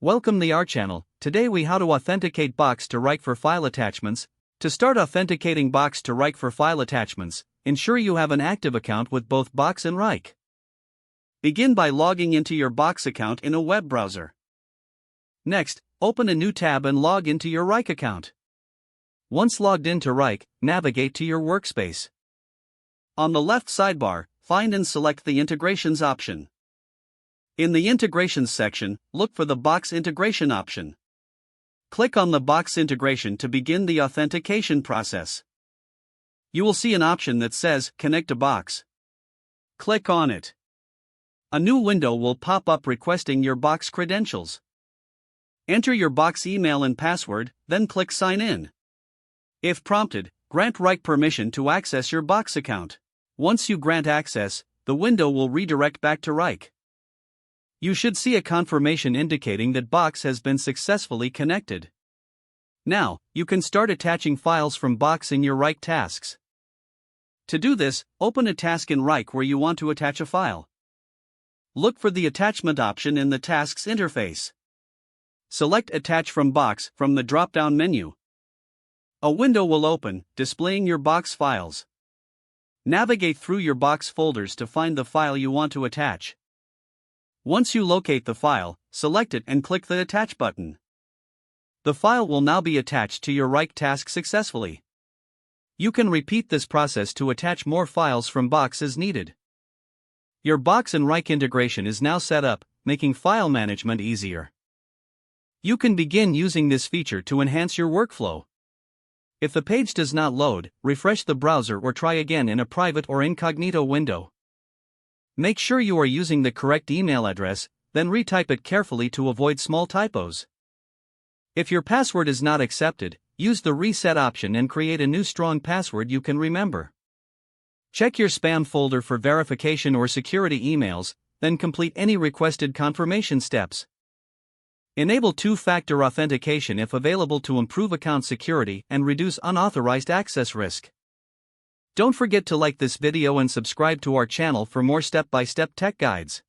Welcome to our channel. Today we how to authenticate Box to Wrike for file attachments. To start authenticating Box to Wrike for file attachments, ensure you have an active account with both Box and Wrike. Begin by logging into your Box account in a web browser. Next, open a new tab and log into your Wrike account. Once logged into Wrike, navigate to your workspace. On the left sidebar, find and select the Integrations option. In the Integrations section, look for the Box Integration option. Click on the Box integration to begin the authentication process. You will see an option that says Connect to Box. Click on it. A new window will pop up requesting your Box credentials. Enter your Box email and password, then click Sign In. If prompted, grant Wrike permission to access your Box account. Once you grant access, the window will redirect back to Wrike. You should see a confirmation indicating that Box has been successfully connected. Now, you can start attaching files from Box in your Wrike tasks. To do this, open a task in Wrike where you want to attach a file. Look for the attachment option in the Tasks interface. Select Attach from Box from the drop-down menu. A window will open, displaying your Box files. Navigate through your Box folders to find the file you want to attach. Once you locate the file, select it and click the Attach button. The file will now be attached to your Wrike task successfully. You can repeat this process to attach more files from Box as needed. Your Box and Wrike integration is now set up, making file management easier. You can begin using this feature to enhance your workflow. If the page does not load, refresh the browser or try again in a private or incognito window. Make sure you are using the correct email address, then retype it carefully to avoid small typos. If your password is not accepted, use the reset option and create a new strong password you can remember. Check your spam folder for verification or security emails, then complete any requested confirmation steps. Enable two-factor authentication if available to improve account security and reduce unauthorized access risk. Don't forget to like this video and subscribe to our channel for more step-by-step tech guides.